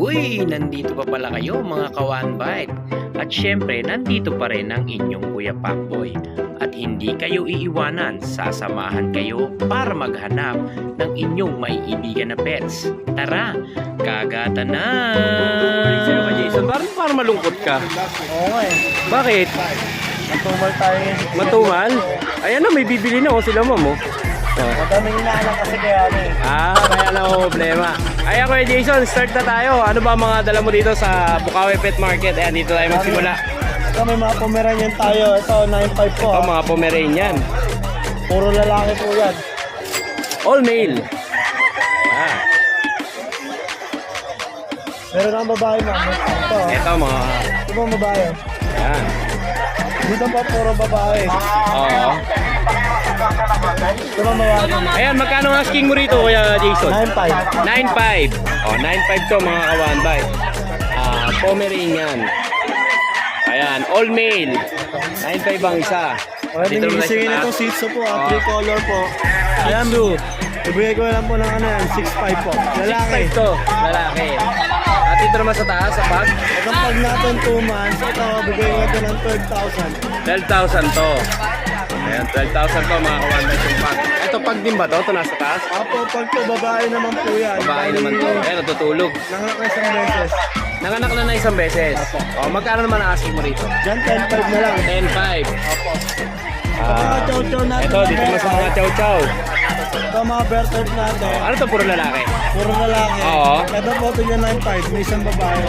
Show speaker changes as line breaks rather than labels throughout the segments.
Uy, nandito pa pala kayo mga ka-One Bite. At syempre, nandito pa rin ang inyong Kuya Pacboy. At hindi kayo iiwanan, sasamahan kayo para maghanap ng inyong maiibigan na pets. Tara, kagatan na! Sino ka, Jason? Parang malungkot ka.
Oo nga eh.
Bakit?
Matumal tayo eh.
Matumal? Ayan na, may bibili na ako sila, mamo. Oh.
Madaming inaanak kasi kaya ano eh.
Kaya lang ang problema. Ayan, Kuya Jason, start na tayo. Ano ba mga dala mo dito sa Bukawi Pet Market? Ayan, dito tayo magsimula.
Ito may mga Pomeranian tayo. Ito 9.5 po.
Oh, mga Pomeranian.
Puro lalaki po yan.
All male. Ayan.
Meron ang babae ma'am. Ito.
Ito mga...
Ito po babae.
Ayan.
Dito po puro babae.
Oo.
Ito po babae.
Ayan, magkano ang asking mo rito, Kuya Jason?
9.5.
9.5. Oh, 9.5 to mga ka-One Bite. Pomeranian. Ayan, all male. 9.5 ang isa.
Pwede
Dito
nyo
naman
isingin
sa
itong
taas.
Shih Tzu po. 3 color po. Ayan blue. Ibigay ko lang po ng ano yan. 6.5 po. Lalaki.
6.5 to, lalaki. At dito naman sa taas, sa pag,
Itong pag natin 2 months. Ito, bigay ko ito ng 12,000.
12,000 to. Ayan, 12,000 to mga ka-One Bite yung pag. Ito pag din ba to? Ito nasa taas?
Apo, pag to babae naman po yan.
Babae naman to. Ayan, natutulog.
Nanganak na isang beses.
Nanganak na isang beses. O, magkano naman ang asking mo rito?
Diyan 10.5 na lang.
10.5.
Mga chow-chow natin.
Ito, dito naman sa mga chow-chow.
Ito mga bear type natin.
Ano to, puro lalaki?
Puro lalaki.
Oo.
Ito po ito niya 9.5. May isang babae.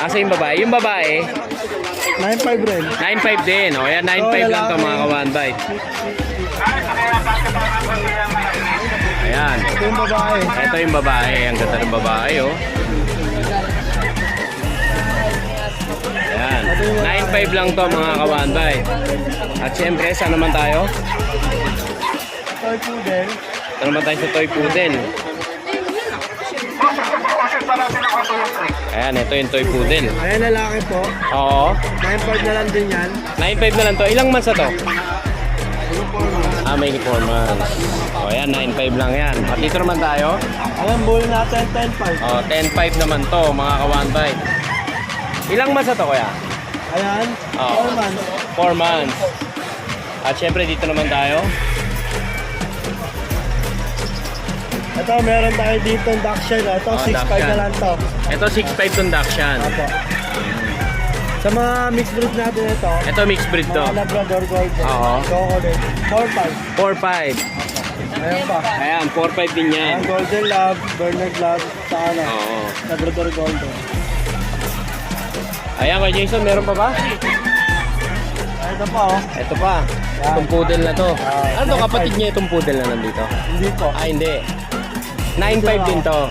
Asa yung babae? Yung babae,
9.5 rin.
9.5 din. O, yan, 9.5 lang to mga ka-One Bite. Ayan.
Ito yung babae.
Ito yung babae. Ang ganda ng babae, oh. Ayan. 9.5 lang to mga ka-One Bite. At syempre, saan naman tayo?
Toy poodle.
Ito naman tayo sa toy poodle. Ayan, ito yung toy poodle.
Ayan lalaki po.
Oo.
9.5 na lang din yan.
9.5 na lang to. Ilang months na to?
Ano po no?
May 4 months. O ayan, 9.5 lang yan. At dito naman tayo.
Ayan bull natin 10.5.
O, 10.5 naman to mga ka-One Bite. Ilang months na to, kuya?
Ayan.
Oo.
4 months.
4 months. At syempre dito naman tayo.
Ito meron tayo dito ng Dachshund. Ito 6.5 na
Dachshund.
lang to.
Ito 6.5 tong Dachshund.
Apo. Sa mga mixed breed natin ito.
Ito mixed breed to.
Mga Labrador Golden.
Oo.
Chocolate. 4.5.
4.5.
Ayan pa.
Ayan, 4.5 din yan.
Ang Golden Lab, Bernard Lab, sa ano,
Oo.
Labrador Golden.
Ayan, kay Jason, meron pa ba?
Ito pa oh.
Ito pa.
Yan.
Itong poodle na to. Ano to,
9.5.
kapatid niya itong poodle na nandito?
Hindi po.
Hindi. 9.5 din to.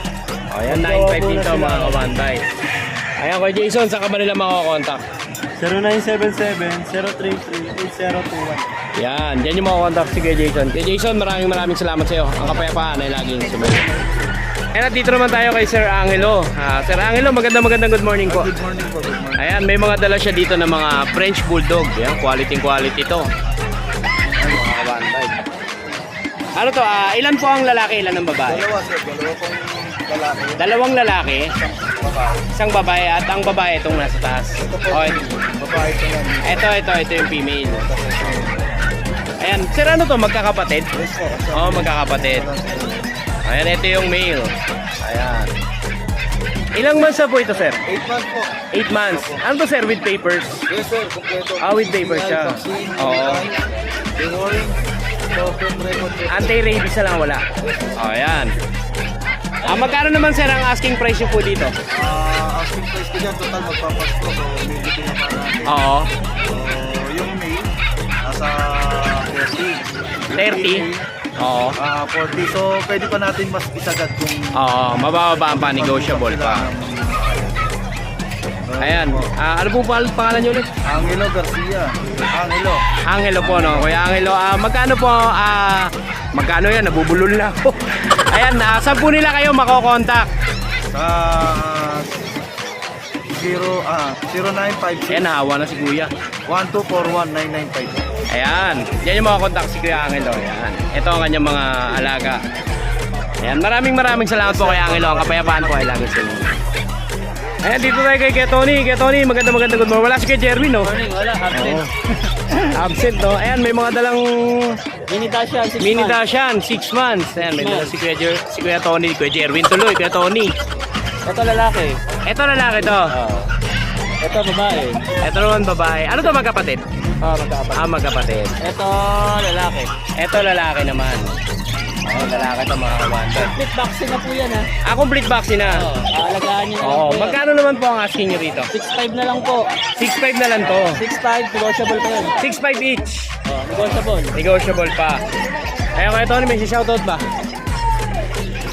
O, ayan, 9.5 din to mga ka-One Bite. Ayan, kay Jason, saan ka ba nila makakontakt?
0977-033-8021.
Yan, dyan yung makakontakt si Kuya Jason. Kuya Jason, maraming salamat sa iyo. Ang kapayapaan ay laging sumunod. Ayan, at dito naman tayo kay Sir Angelo. Sir Angelo, magandang good morning po.
Good morning po, good morning.
Ayan, may mga dala siya dito ng mga French Bulldog. Ayan, quality to. Ayan, mga ka-One Bite. Ano to, ilan po ang lalaki, ilan ang babae?
Dalawa sir, dalawa pong lalaki.
Dalawang lalaki,
Babae.
isang babae at ang babae itong nasa taas.
Ito po,
O,
babae ito yan.
ito yung female. Ayan, sir, ano to, magkakapatid?
Yes po.
Oo, magkakapatid. Ayan, ito yung male. Ayan. Ilang months na po ito, sir?
8 months po.
8 months. Ano to, sir, with papers?
Yes sir, kompleto.
With papers siya. Oo.
Deworming. Open record.
Anti-rabies na lang wala. Ayan. Magkano naman, sir, ang asking price yung po dito?
Asking price ko dyan, total magpapasko. So, medyo pinapara natin.
Oo.
So, yung male, nasa 30.
30? Oo.
40. So, pwede pa natin mas isagad kung...
Mabababa pa, negotiable pa. Ayan. Ano po pangalan niyo ulit?
Angelo Garcia. Angelo.
Angelo po, no? Kuya Angelo, magkano po, magkano yan? Nabubulol na ako. Ayan, saan po nila kayo makokontak?
Sa 0956
Ayan, nahawa na si Kuya.
1241995.
Ayan, yan yung makakontak si Kuya Angelo. Ayan, ito ang kanyang mga alaga. Ayan, maraming salamat po kay Angelo. Ang kapayapaan po ay lagi sa inyo. Ayan, dito tayo kay Tony. Kay Tony, maganda good morning. Wala si kay Jerwin, no?
Morning, wala. Absent.
Absent, no? Ayan, may mga dalang
Mini Dashian, 6
mini
months.
Dashian, 6 months. Ayan, may dala si Kuya Tony, Kuya Jerwin tuloy, Kuya Tony.
Ito lalaki.
Ito lalaki to.
Ito babae.
Ito naman babae. Ano to magkapatid?
Magkakapatid.
Magkapatid.
Ito lalaki.
Ito lalaki naman. Ayan, lalaki to mga kawan.
Complete vaccine na po yan ha.
Complete vaccine na.
Aalagaan nyo na lang
Oo,
po yan.
magkano naman po ang asking nyo rito?
6.5 na lang po.
6.5 na lang to.
6.5, negotiable pa yun.
6.5 each.
Negotiable.
Negotiable pa. Ayun, Kuya Tony, may shoutout ba?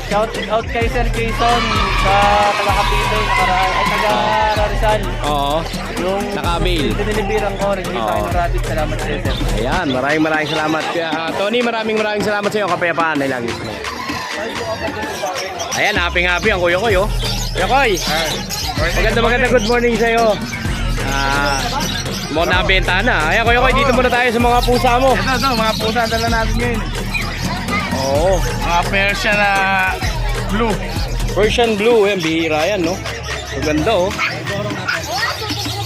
Shout out kay Sir Jason sa taga Cavite, taga Rizal.
Oo.
Yung
Naka-avail.
dinilibiran ko, nagbili tayo ng rabbit. Salamat sa Sir.
Ayan, maraming salamat. Tony, maraming salamat sa iyo. Kapayapaan ay lagi sa mga. Ayan, happy ang Kuya Koy, oh. Kuya Koy, maganda good morning sa iyo. Mo nabenta na. Ayan, Kuya Koy, dito muna tayo sa mga pusa mo.
Ito, mga pusa dala natin ngayon.
Oo.
Mga Persian na blue.
Persian Blue, yan, bihira yan, no? Maganda, oh.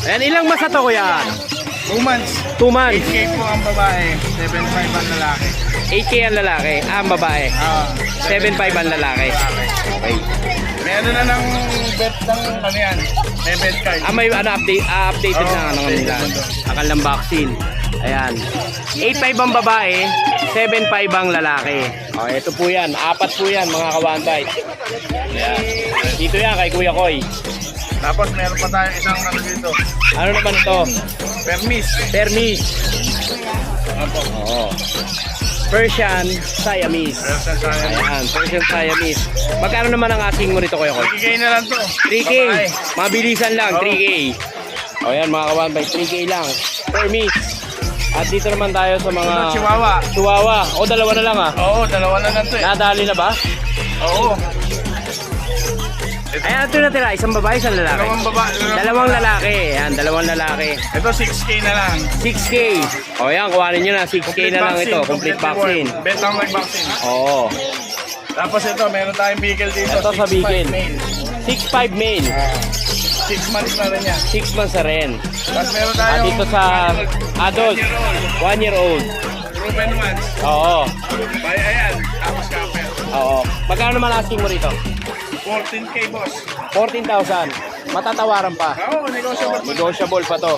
Ayan, ilang masa to, Kuya?
2 months.
2 months.
8K po ang babae, 7.5 ang lalaki.
8K ang lalaki, ang babae. 7.5 ang lalaki. Okay.
May ano na ng bet ng ano yan. May bet card.
May updated na ano nila. Akal ng vaccine. Ayan. 8.5 ang babae, 7.5 ang lalaki. Okay, ito po yan. 4 po yan mga kawanbay. Ayan. Dito yan kay Kuya Koy.
Tapos meron pa tayo isang ano dito.
Ano naman ito?
Permis.
Permis. Oo. Persian Siamese.
Persian Siamese.
Ayan, Persian Siamese. Magkano naman ang asking mo nito, Kuya Koy?
3K na lang to.
3K.
Babae.
Mabilisan lang,
Oo.
3K. O yan mga kawanbay, 3K lang. Permis. At dito naman tayo sa mga
Ito, Chihuahua.
Chihuahua. O, dalawa na lang ah.
Oo, dalawa na lang to eh.
Nadali na ba?
Oo.
Ayan, ito natira. Isang babae, isang lalaki.
Dalawang babae.
Dalawang lalaki. Ayan, dalawang lalaki.
Ito 6K na lang.
6K. O yan, kuhanin nyo na. 6K na lang ito. Complete vaccine.
Bet ang may vaccine.
Oo.
Tapos ito, meron tayong beagle dito.
Ito sa
6'5"
beagle.
male.
6'5 male.
6 months na rin yan.
6 months na rin.
Tapos meron
At
tayong
dito sa adult, 1 year old.
proven ones.
Oo.
Bay, ayan. Tapos kapel.
Oo. Magkano naman asking mo rito?
14K boss.
14,000. Matatawaran pa.
Oo, negotiable.
Negotiable pa to.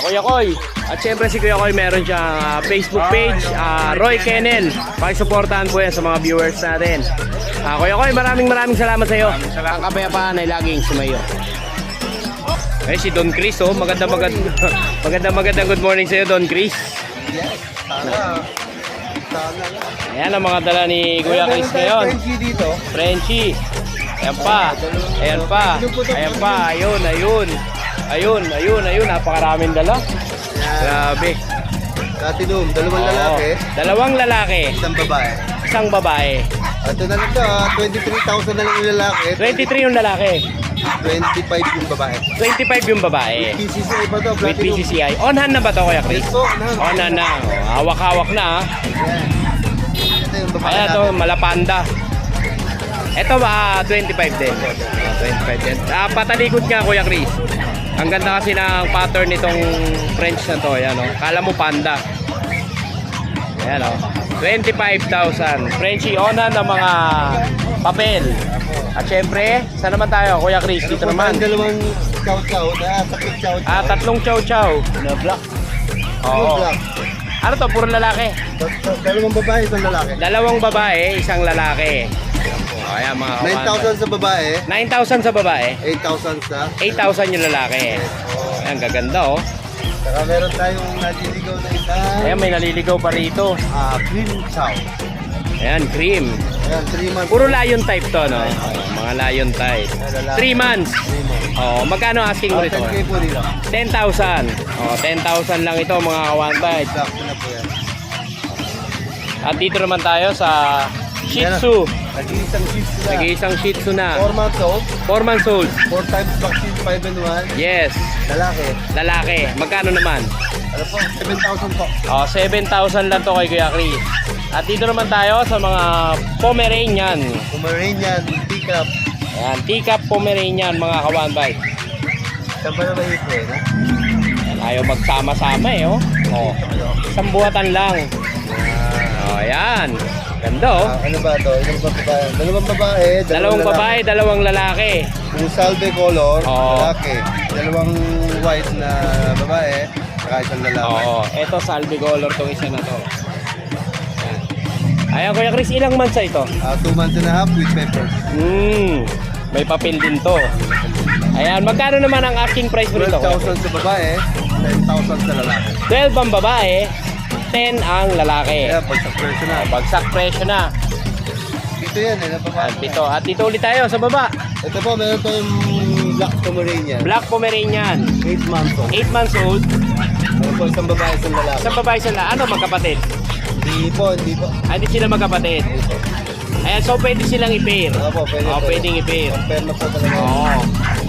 Kuya Koy. At syempre si Kuya Koy meron siyang Facebook page, Roy Kennel. Pakisuportahan po yan sa mga viewers natin. Kuya Koy, maraming salamat sa iyo.
salamat.
Ang kapayapaan ay laging sumayo. Eh si Don Chris, oh, magandang good morning sa iyo, Don Chris. Ayan ang mga dala ni Kuya Chris ngayon.
dito.
Frenchie. Ayan pa. Ayan pa. Ayan pa. Ayun. Napakaraming dala. Grabe.
Katinum, dalawang
Oo. Dalawang lalaki.
isang babae.
Isang babae.
Ito na lang to, 23,000 na lang yung lalaki,
23 yung lalaki.
25 yung babae.
25 yung babae.
PCCI pa to,
With PCCI. On hand na ba to, Kuya Chris?
Po, ano?
On hand na. Hawak-hawak na.
Ito yung babae
Ayan to,
natin.
malapanda. Ito ba, 25 din. 25 din. Patalikod nga, Kuya Chris. Ang ganda kasi ng pattern nitong French na to. Ayan, oh. Kala mo panda. Ayan, oh. 25,000. Frenchie, ona ng mga papel. At syempre, saan naman tayo, Kuya Chris? Dito naman.
Dalawang chow-chow, sakit chow-chow.
Tatlong chow-chow.
Na black.
Oo. Ano to? Puro lalaki.
Dalawang babae, isang lalaki.
Dalawang babae, isang lalaki. Ayan mga kawan.
9,000 sa babae,
9,000 sa babae.
8,000 sa...
8,000 yung lalaki. Ayan, gaganda oh.
Saka meron tayong naliligaw na isa.
Ayan, may naliligaw pa rito.
Green chow.
Ayan, cream.
Ayan, 3 months.
Puro lion type to, no? Mga lion type. 3 months.
3 months.
Oh, magkano asking mo rito?
10K po nila.
10,000. Oh, 10,000 lang ito mga kawan type.
Black na po yan.
At dito naman tayo sa Shih Tzu.
Nag-iisang shift sila.
Nag-iisang Shih Tzu na.
4 months old,
4 months old.
4 times vaccine, 5 and 1.
Yes.
Lalaki.
Lalaki. Magkano naman?
Ano po? 7,000 po.
Oh, 7,000 lang to kay Kuya Chris. At dito naman tayo sa mga Pomeranian.
Pomeranian, pickup,
Ayan, teacup Pomeranian mga ka-one bite.
Saan ba na ba ito eh?
Ayan, ayaw magsama-sama eh, oh. Oh, isang buwatan lang. Oh, ayan. Ganda, oh.
Ano ba ito? Ilang babae? Dalawang babae.
Dalawang babae, dalawang lalaki.
Yung salve color,
Oo.
lalaki. Dalawang white na babae, saka isang lalaki.
Oo, eto salve color tong isa na to. Ayan. Ayan, Kuya Chris, ilang months ito?
2 months and a half with peppers.
May papel din to. Ayan, magkano naman ang asking price mo nito?
12,000 sa babae, 10,000 sa lalaki.
12 ang babae, 10 ang lalaki.
Kaya pag sa presyo na.
Bagsak presyo na.
Dito yan eh, nababae.
Ayan, pito. At dito ulit tayo sa baba.
Ito po, meron tayong Black Pomeranian.
Black Pomeranian,
8 months old.
8 months old.
Meron po isang babae, isang lalaki.
Sa babae sila, ano magkapatid?
Hindi po, hindi po.
Hindi sila magkapatid. Ayan, so pwede silang i-pair.
Opo, pwede
Oo,
po.
pwedeng i-pair.
Compare na po talaga.
Oo.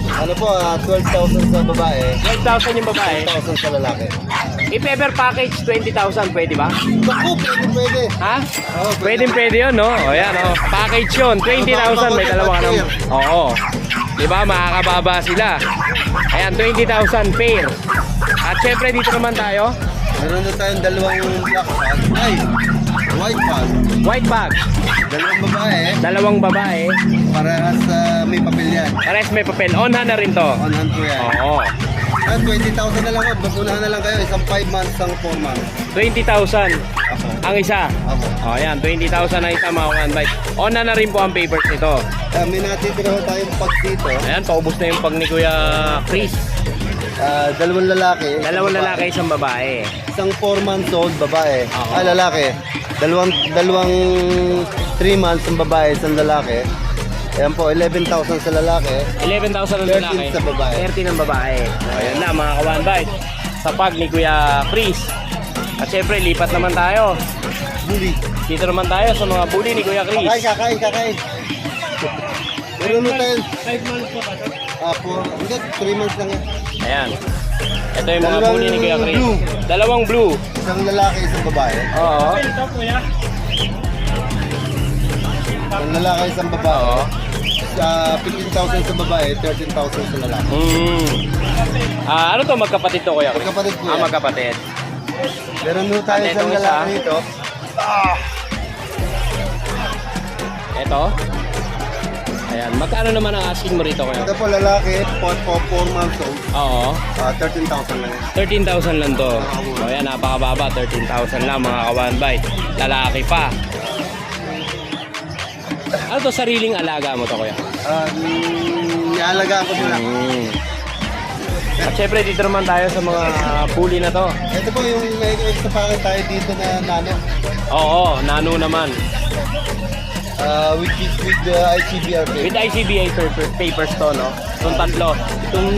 Ano po, 12,000 sa babae,
12,000 yung babae.
10,000 sa lalaki.
I-paper package, 20,000. Pwede ba?
Naku, pwede.
Ha?
Oo,
Pwede yun, no? O yan, o. Package yun. 20,000. May dalawa ka naman. Oo. Diba? Makakababa sila. Ayan, 20,000 pair. At syempre, dito naman tayo.
Meron na tayong dalawang black pad. Ay, white pad.
White bag.
Dalawang babae,
Dalawang babae.
parehas may papel yan.
Pares may papel. On-hand na rin to.
On hand po yan.
Oo.
20,000 na lang, bagunahan na lang kayo. Isang 5 months, isang 4 months.
20,000
Ako.
ang isa.
Ako.
O yan, 20,000 ang isa mga one-bite. On-hand na rin po ang papers nito.
May natitira ho tayong pag dito.
Ayan, paubos na yung pag ni Kuya Chris.
Dalawang lalaki.
Dalawang lalaki, isang babae.
Isang 4 months old babae.
Oo.
Lalaki. Dalawang 3 months ang babae, isang lalaki. Ayan po, 11,000 sa lalaki.
11,000 ang
13
lalaki.
sa babae.
13 ang babae. O, ayan na mga ka-one bite. Sa pag ni Kuya Chris. At syempre, lipat naman tayo.
Buli.
Dito naman tayo sa mga bully ni Kuya Chris.
Kakain. Meron na tayo. 5 months po ba ito? Hindi, 3 months lang yan.
Ayan. Ito yung mga
Dalawang
bully ni Kuya Chris.
blue.
Dalawang blue.
Isang lalaki, isang babae.
Oo.
Isang lalaki, isang babae.
Oo.
15,000 sa babae, 13,000 sa lalaki.
Ano to? Magkapatid to, Kuya Chris?
Magkapatid po yan.
Magkapatid.
Meron mo tayo
At
isang
itong isa.
lalaki dito.
Ito. Ayan. Magkano naman ang asking mo rito, Kuya?
Ito po lalaki, 4 months old.
Oo.
13,000 lang yan.
13,000 lang to. O yan, napakababa. 13,000 lang mga ka-one bite. Lalaki pa. Ano to, sariling alaga mo to, Kuya?
Nialagaan ko sila.
At syempre, dito naman tayo sa mga bully na to.
Ito po yung may sa pakin tayo dito na nano.
Oo, nano naman.
Which is with the ICBR
With
paper.
ICBA papers to, no? Itong tatlo.
Itong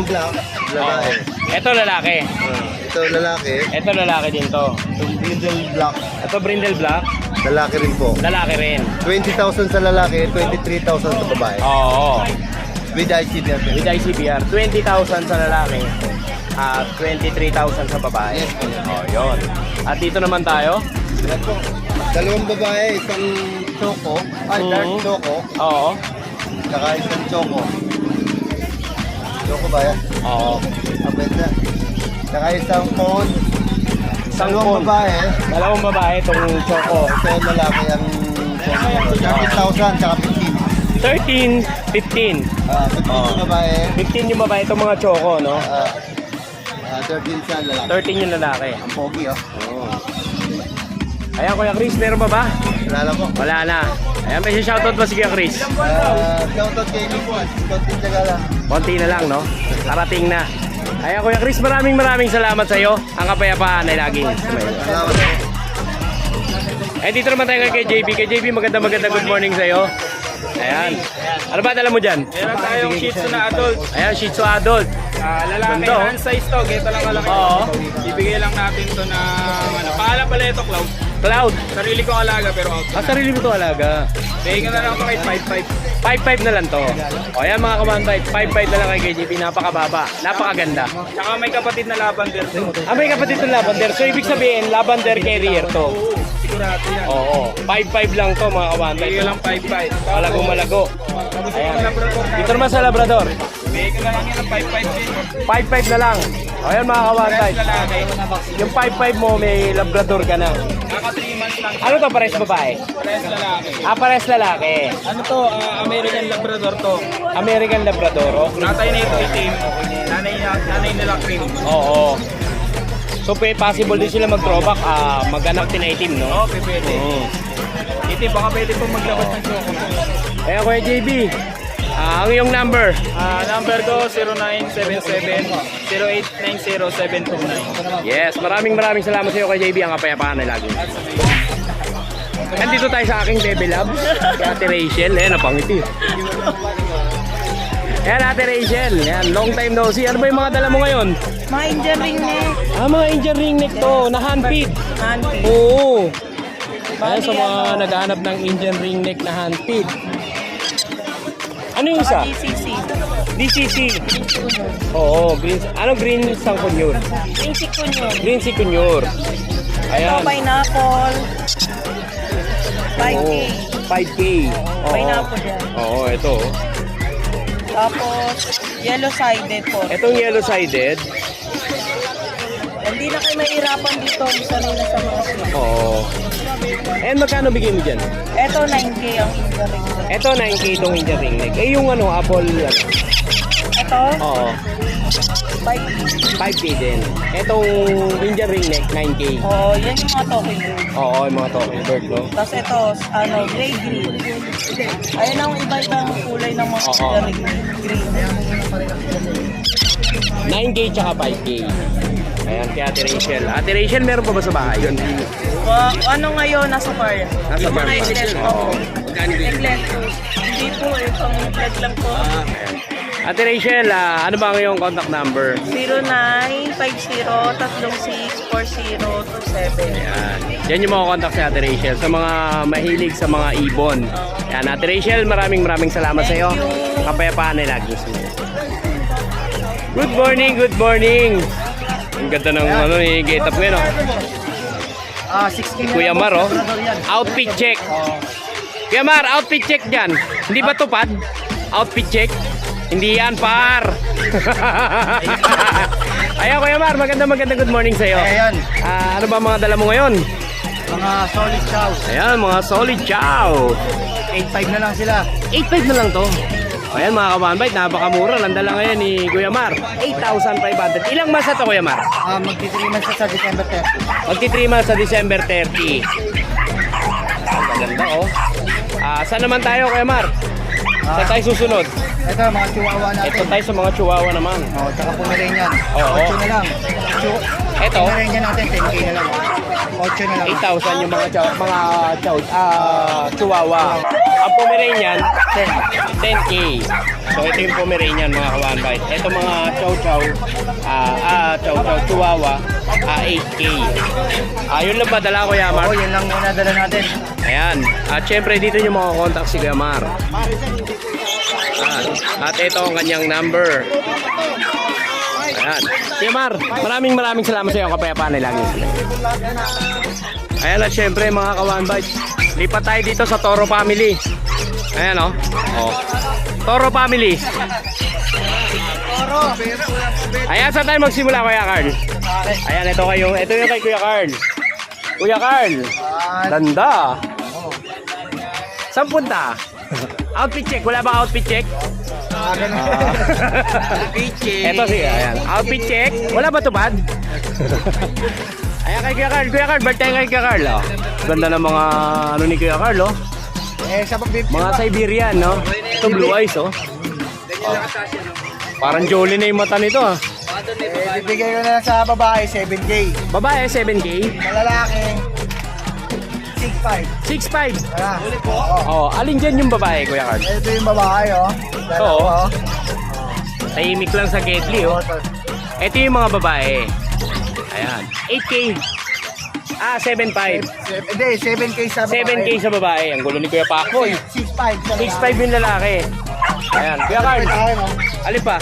black, lalaki.
Ito lalaki.
Ito lalaki.
Ito lalaki din to.
Itong brindle black,
Ito brindle black.
lalaki rin po.
Lalaki rin.
20,000 sa lalaki, 23,000 sa babae.
Oo.
With ICBR paper.
With ICBR, 20,000 sa lalaki at 23,000 sa babae.
Yes, po.
Oh, yun. At dito naman tayo.
Yan po. Dalawang babae, isang choco. Ay, dark
Mhm.
choco.
Oo.
Saka isang choco. Choco ba yan?
Oo.
Abenta. Saka isang phone.
Isang
Dalawang
phone.
babae.
Dalawang babae itong choco.
Ito yung lalaki ang 13,000 saka 15.
13, 15.
15 yung babae.
15 yung babae itong mga choco, no?
13 sa lalaki.
13 yung lalaki.
Ang pogi oh.
Ayan, Kuya Chris, meron ba ba?
Wala po.
Wala na. Ayan, may shoutout ba si Kuya Chris?
Shoutout kay Nico. Konting tsaga lang.
Konti na lang, no? Karating na. Ayan, Kuya Chris, maraming salamat sa iyo. Ang kapayapaan ay laging sumayo.
Salamat po.
Eh, dito naman tayo kay JB. Kay JB, maganda good morning sa iyo. Ayan. Ano ba dala mo dyan?
Meron tayong Shih Tzu na adult.
Ayan, Shih Tzu adult.
Lalaki,
Ganda, oh.
hand size to. Ganito lang kalaki.
Oo.
Ibigay lang natin to na, pangalan pala ito, Cloud.
Cloud.
Sarili kong alaga pero out.
Sarili mo to alaga.
Bigay na lang ito kahit 5-5.
5.5 na lang to. O yan mga kabandbite, 5.5 na lang kay JB. Napakababa. Napakaganda.
Tsaka may kapatid na lavender to.
May kapatid ng lavender. So ibig sabihin, lavender carrier to.
Oo, sigurado sigurado yan.
Oo. 5-5 lang to mga kawan-bite.
Bigay ko lang 5-5.
Malago-malago.
Tapos
Ayan.
yung Labrador natin.
Dito naman sa Labrador.
Bigay ko na lang yan ng 5-5 din.
5-5 na lang. Ayan mga kawan-bite.
Pares lalaki.
Yung 5-5 mo, may Labrador ka na.
Kaka 3 months lang.
Ano to, pares babae?
Pares lalaki.
Pares lalaki.
Ano to? American Labrador to.
American Labrador. Oh.
Tatay na ito itim. Nanay nila cream.
Oo. So, possible din sila mag-throwback. Mag-anak din na itim, no?
Okay, pwede.
Oo.
Itim, baka pwede pong maglabas ng choco.
Ayan, Kuya JB. Ang iyong number.
Number ko 0977-0890-729.
Yes, maraming salamat sa iyo Kuya JB. Ang kapayapaan na lagi. Nandito tayo sa aking Bebe Lab. Kay Ate Rachel. Ayan, napangiti. Ayan, Ate Rachel. Ayan, long time no see. Ano ba yung mga dala mo ngayon?
Mga Indian ring neck.
Mga Indian ring neck to, na handpid.
Handpid.
Oo. Ayan, sa mga naghahanap ng Indian ring neck na handpid. Ano yung isa?
DCC.
DCC. Oo, green. Ano green sangkunyor?
Ring sikunyo.
Green sikunyor.
Ito,
Ayan.
pineapple. 5K.
Oo, 5K. Oo.
Pineapple yan.
Oo, ito.
Tapos, yellow-sided po.
Itong yellow-sided.
Hindi na kayo mahirapan dito. Sanay na sa mga sweet.
Oo. And magkano bigay mo dyan?
Ito, 9K ang Indian ring neck.
Ito, 9K itong Indian ring neck. Eh, yung ano, apple.
Ito,
Oo.
5K.
5K din. Itong Indian ring neck, 9K.
Oo, yan yung mga talking bird.
Oo, yung mga talking bird, no?
Tapos ito, gray green. Ayun ang iba-ibang kulay ng mga
Oo.
Indian ring neck. Green.
9K tsaka 5K. Ayan, kay Ate Rachel. Ate Rachel, meron pa ba sa bahay? Yun.
Ano ngayon, nasa farm?
Nasa
Yung
farm
mga
pa.
eglet po.
Oo. Magkano dito?
Eglet po. Hindi po, pang eglet lang po.
Ate Rachel, ano ba ang iyong contact number?
0950-364027.
Yan. Yan yung mga contact si Ate Rachel sa mga mahilig sa mga ibon. Yan, Ate Rachel, maraming salamat sa iyo.
Thank you.
Kapayapaan na lagi. Good morning, good morning. Ang ganda ng ano ni get up ngayon.
16
Kuya Mar, oh. Outfit check. Kuya Mar, outfit check dyan. Hindi ba tupad? Outfit check? Hindi yan, par. Ayan, Kuya Mar, maganda good morning sa iyo.
Ayan,
Ano ba mga dala mo ngayon?
mga solid chow.
Ayan, mga solid chow.
8.5 na lang sila.
8.5 na lang to. Ayan mga kamanbite, napakamura. Nandala ngayon ni Kuya Mar. 8,500. Ilang months na to, Kuya Mar?
Magti-3 months sa December 30.
Magti-3 months sa December 30. Ang maganda, oh. Saan naman tayo, Kuya Mar? Saan tayo susunod?
Ito, mga chihuahua natin.
Ito tayo sa mga chihuahua naman.
Tsaka Pomeranian.
Oo.
8 na lang.
Ito,
Pomeranian natin, 10K na lang. 8 na lang.
8,000 yung mga chihuahua. Ang Pomeranian, 10K. So ito yung Pomeranian mga kawanbite. Ito mga chow-chow, chihuahua, 8K. Yun lang ba dala ko, Kuya Mar?
Oo, yun lang muna dala natin.
Ayan. At syempre dito yung mga contact si Kuya Mar. At ito ang kanyang number. Ayan. Kuya Mar, maraming salamat sa iyo. Kapayapaan na lagi sila. Ayan at syempre mga kawanbite, lipat tayo dito sa Toro Family. Ayan o. Toro Family. Ayan, saan tayo magsimula, Kuya Carl? Ayan, ito yung kay Kuya Carl. Kuya Carl, ganda. Saan punta? Outfit check, wala ba outfit check? Ito siya, ayan. Outfit check, wala ba tupad? Ayan kay Kuya Carl. Kuya Carl, birthday kay Kuya Carl, oh. Ganda ng mga ano ni Kuya Carl, oh. Mga Siberian, no? Ito blue eyes, oh. Parang Jolly na yung mata nito, ah.
Bibigay ko na lang sa babae, 7K.
Babae, 7K.
Sa lalaki, 6.5.
6'5".
Ulit po.
Oh, alin dyan yung babae, Kuya Carl?
Ito yung babae, oh.
Oo.
Dalawa, oh.
Tahimik lang sa Ketli, oh. Ito yung mga babae. Ayan. 8K. 7'5".
Hindi, 7K sa babae.
7K sa babae. Ang gulo ni Kuya Pacoy.
6.5 sa lalaki.
6'5 yung lalaki. Ayan. Kuya Carl, alin pa?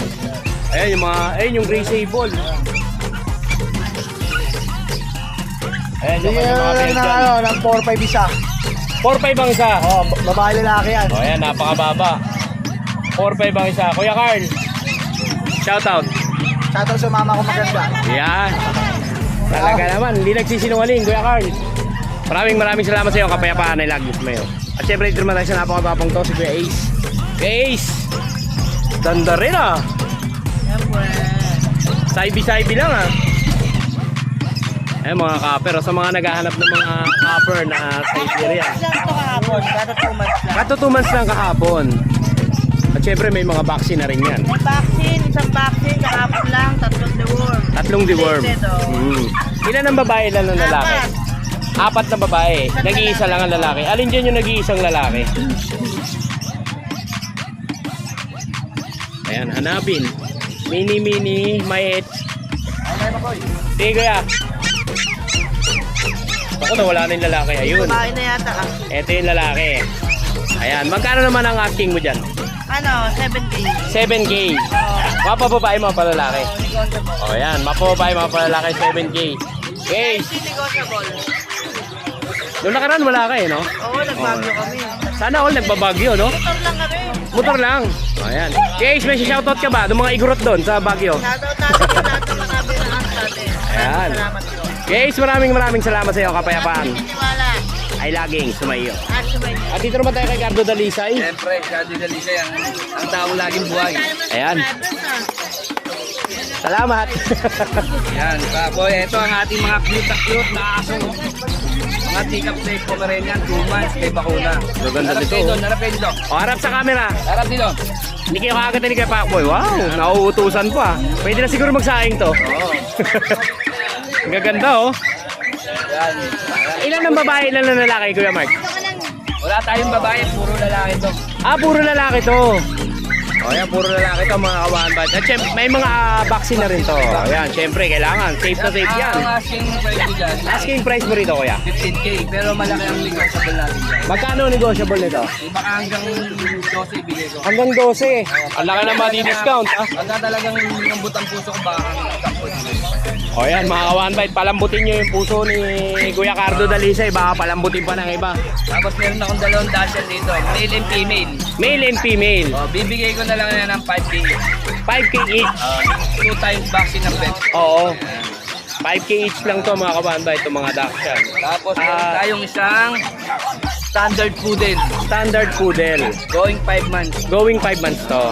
Ayan yung mga, yung gray sable. Ayan, yung
Bigyan
kanyang mga
lang na
Belgian.
ng 4-5 isa.
4-5 ang isa.
Oh, babae lalaki yan.
O, ayan, napakababa. 4-5 ang isa. Kuya Carl, shoutout.
Shoutout sa mama ko maganda.
Yan. Talaga naman, hindi nagsisinungaling, Kuya Carl. Maraming salamat sa iyo, kapayapaan ay lagi sa iyo. At syempre, dito naman tayo sa napakatapang to, si Kuya Ace. Kuya Ace! Ganda rin ah. Saibi-saibi lang ah. Eh mga copper, sa mga naghahanap ng mga copper na Siberia.
Lang ito kahapon, kada 2 months lang.
Kato 2 months lang kahapon. At syempre may mga vaccine na rin yan.
May vaccine, isang vaccine, kahapon lang, 3 deworm.
3 deworm.
Plated, oh.
Ilan ang babae, ilan ang lalaki? 4 na babae. Nag-iisa lang ang lalaki. Alin dyan yung nag-iisang lalaki? Ayan, hanapin. Mini, mait. Sige kuya. Ako na wala na yung lalaki. Ayun.
Babae na yata ah.
Ito yung lalaki. Ayan, magkano naman ang asking mo dyan?
Ano, 7K.
7K. Mapababae mga palalaki.
Negotiable.
O yan, mapababae mga palalaki 7K. Okay.
Negotiable.
Noong nakaraan wala ka eh, no?
Oo, nagbagyo kami.
Sana all nagbabagyo, no?
Motor lang kami.
Motor lang. O yan. Guys, may shoutout ka ba? Ng mga igurot doon sa Baguio.
Shoutout natin yung lahat ng mga binahan natin.
Ayan.
Salamat po.
Guys, maraming salamat sa iyo, kapayapaan.
Tiniwala.
Ay laging sumayo.
Asumay niyo.
At dito naman tayo kay Cardo Dalisay.
Siyempre, Shadi Dalisa ang taong laging buhay.
Ayan. Salamat.
Yan, boy, ito ang ating mga cute na aso. Mga tikap sa Pomeranian, 2 months, may bakuna.
Maganda
Harap
nito,
kayo
oh.
doon, harap kayo dito.
O, harap sa camera.
Harap dito.
Hindi kayo kagad ni kay Pacboy. Wow, nauutusan pa. Pwede na siguro magsaing to.
Oo.
Ang gaganda, oh.
Yan.
Ilan ang babae, ilan ang lalaki, Kuya Mark?
Wala tayong babae, puro lalaki to.
Ah, puro lalaki to. O yan, puro lalaki to mga kawan bad. At syempre, may mga vaccine na rin to. Ayan, syempre, kailangan. Safe na safe yan.
Ang asking price ko dyan,
Asking price mo rito, Kuya.
15K, pero malaki ang negotiable natin dyan.
Magkano negotiable nito?
Baka hanggang 12 ibigay ko.
Hanggang 12. Ang laki naman di-discount, ah.
Pagka talagang nambut ang puso ko, baka hanggang 10.
O yan, mga kawan bad, palambutin nyo yung puso ni Kuya Cardo Dalisay. Baka palambutin pa ng iba.
Tapos meron akong 2 dasher dito, male and female.
Male and female.
O, bibigay ko na lang yan ng 5K.
5K each.
2 times vaccine ng vet.
Oo. 5K each lang to mga kawan bad, itong mga Dachshund.
Tapos meron tayong isang standard poodle.
Standard poodle.
Going 5 months.
Going 5 months to.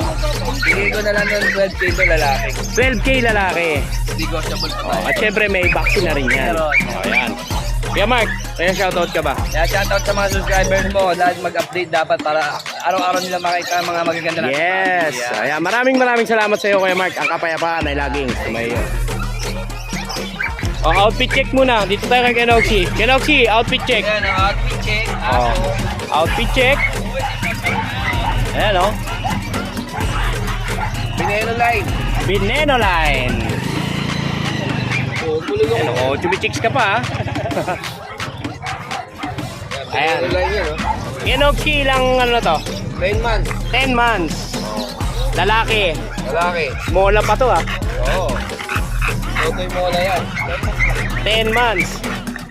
Bigay ko na lang ng 12K to lalaki.
12K lalaki.
Negotiable pa tayo.
At syempre may vaccine na rin yan. O yan. Kuya Mark, may shoutout ka ba?
Kaya shoutout sa mga subscribers mo. Dahil mag-update dapat para araw-araw nila makita ang mga magaganda na.
Yes. Ayan, maraming salamat sa iyo Kuya Mark. Ang kapayapaan ay laging sumayo. O, outfit check muna. Dito tayo kay Kenoxy. Kenoxy, outfit check.
Ayan, ang outfit check.
Oh. Outfit check. Ayan o.
Binero line.
Veneno line. Ayan o, chumichicks ka pa. Ayan.
line yan,
Kenoxy, ilang ano to?
10 months.
10 months. Lalaki.
Lalaki.
Mola pa to ah.
Oo. Totoy mo na yan.
10 months.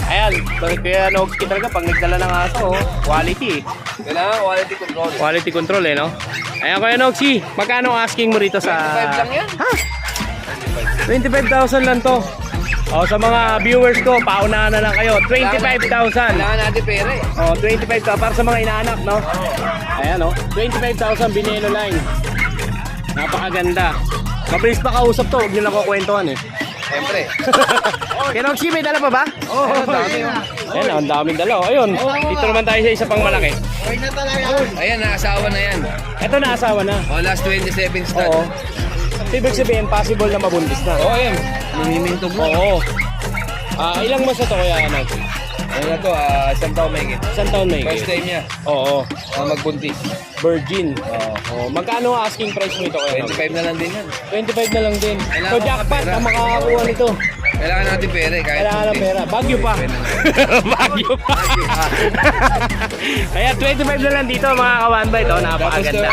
Ayan, bakit kaya Noxy talaga pag nagdala ng aso, oh, quality.
Kailangan quality control.
Quality control eh, no? Ayan kaya Noxy, magkano ang asking mo rito sa...
25 lang yan.
Ha? 25,000 lang to. O, sa mga viewers ko, paunahan na lang kayo. 25,000.
Kailangan natin pera eh.
O, 25,000 para sa mga inaanak, no? Ayan, oh. 25,000 Veneno line. Napakaganda. Mabilis pa kausap to, huwag nyo na kukwentuhan eh.
Siyempre.
Kaya Noxy, may dala pa ba?
Oo, dami.
Ayan, ang daming dala. O, ayun, dito naman tayo sa isa pang malaki.
Ayan, nakasawa na yan.
Ito na asawa na.
O, last 27 stud.
Oo. Ibig sabihin, possible na mabuntis na.
Oo, yan. Namimintog mo.
Oo. Ilang months na to kaya, ano?
Ano na to, isang taon may higit.
Isang taon na
First time niya,
Oo.
magbuntis.
Virgin. Oo. Magkano ang asking price mo ito kaya?
25 na lang din yan.
25 na lang din.
Kailangan
So,
ko
jackpot
pera.
ang makakakuha nito.
Kailangan natin pera eh. Kahit
Kailangan ng
buntis.
pera. Bagyo pa. Bagyo pa. Kaya 25 na lang dito mga kawanbay. Ito, napakaganda.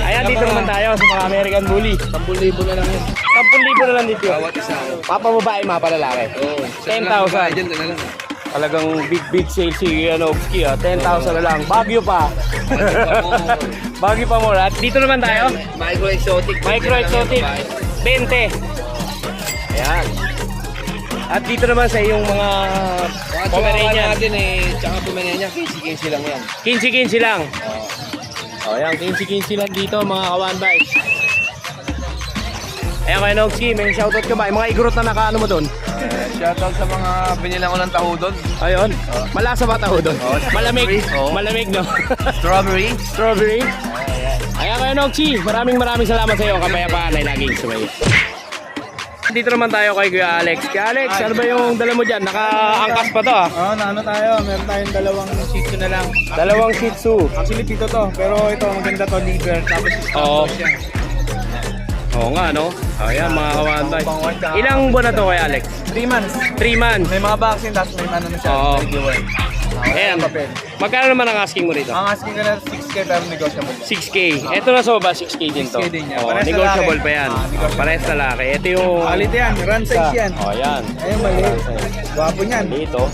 Ayan. Ayan, dito naman tayo sa mga American Bully.
10,000 na lang yun.
10,000 na lang dito.
Bawat isa.
Papababae, mapalalaki.
Oo.
10,000.
Dyan, na lang.
Talagang big sale si Yanovski 10,000 na lang. Bagyo pa. Bagyo pa mo. At dito naman tayo.
Micro exotic.
Micro exotic. 20. Ayan. At dito naman sa iyong mga Pomeranian.
natin tsaka Pomeranian, 15 lang yan.
15 lang. Oh, ayan, 15 lang dito mga kawan bites. Ayan kay Novski, may shoutout ka ba? Yung mga igrot na nakaano mo doon?
Shoutout sa mga binilang ko ng taho doon.
Ayun. Malasa ba tao doon? Malamig.
Oo.
Malamig, no?
Strawberry.
Strawberry. Ayan kay Novski, maraming salamat sa iyo. Kapayapaan ay laging sumayo. Dito naman tayo kay Kuya Alex. Kuya Alex, ano ba yung dala mo dyan? Nakaangkas pa to ah.
Oo, ano tayo, meron tayong dalawang Shih Tzu na lang.
Dalawang Shih Tzu.
Actually, dito to, pero ito, maganda to, liver, tapos
Oo.
siya.
Oo nga, no? Ayan, mga kawan bites.
Pang-one ka.
Ilang buwan na to kay Alex?
3 months.
3 months.
May mga vaccine, tapos may ano na siya,
Oo.
reviewer.
Ayan.
Papel.
Magkano naman ang asking mo rito?
Ang asking ka na 6K pero negotiable.
6K. Ito na so ba? 6K din to?
6K din yan.
Oh,
Parehas
negotiable
lalaki.
pa yan.
Negotiable.
Parehas lalaki. Ito yung...
Quality yan, run size yan.
Oh, yan.
Ayun, mali. Gwapo niyan.
Dito.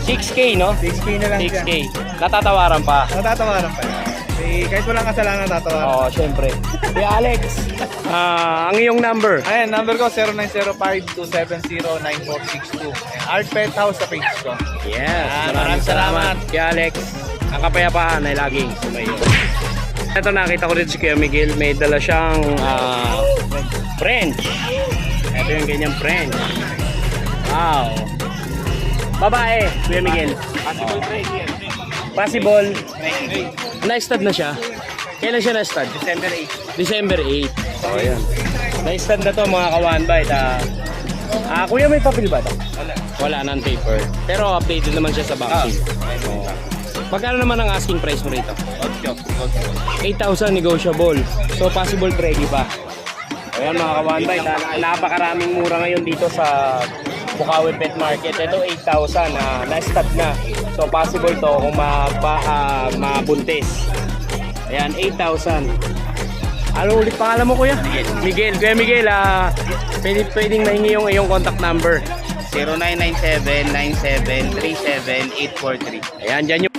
6K, no?
6K na lang
6K.
siya.
Natatawaran pa.
Natatawaran pa yan. Kahit walang kasalanan natatawaran.
Oo, syempre. Hey, Alex. Ang iyong number.
Ayan, number ko 0905-270-9462. Art Pet House sa page ko.
Yes.
Maraming salamat.
Kay Alex. Ang kapayapaan ay laging sumayo. Ito nakita ko rin si Kuya Miguel. May dala siyang French. Ito yung ganyang French. Wow. Babae, Kuya Miguel. Possible. Na-stud na siya. Kailan siya na-stud?
December 8.
December 8. Oh, ayan. Na-stud na to mga kawan bite. Kuya, may papel ba to? Wala nang paper. Pero updated naman siya sa vaccine. Oh. Magkano naman ang asking price mo rito? 8,000 negotiable. So possible ready pa. Ayan mga kawan bite. Napakaraming mura ngayon dito sa Bukawi Pet Market. Ito 8,000 na-stud na. So possible to kung mabuntis. Ayan, 8,000. Ano ulit pangalan mo kuya? Miguel. Kuya Miguel, pwedeng mahingi yung iyong contact number.
0997-9737-843.
Ayan, dyan yung...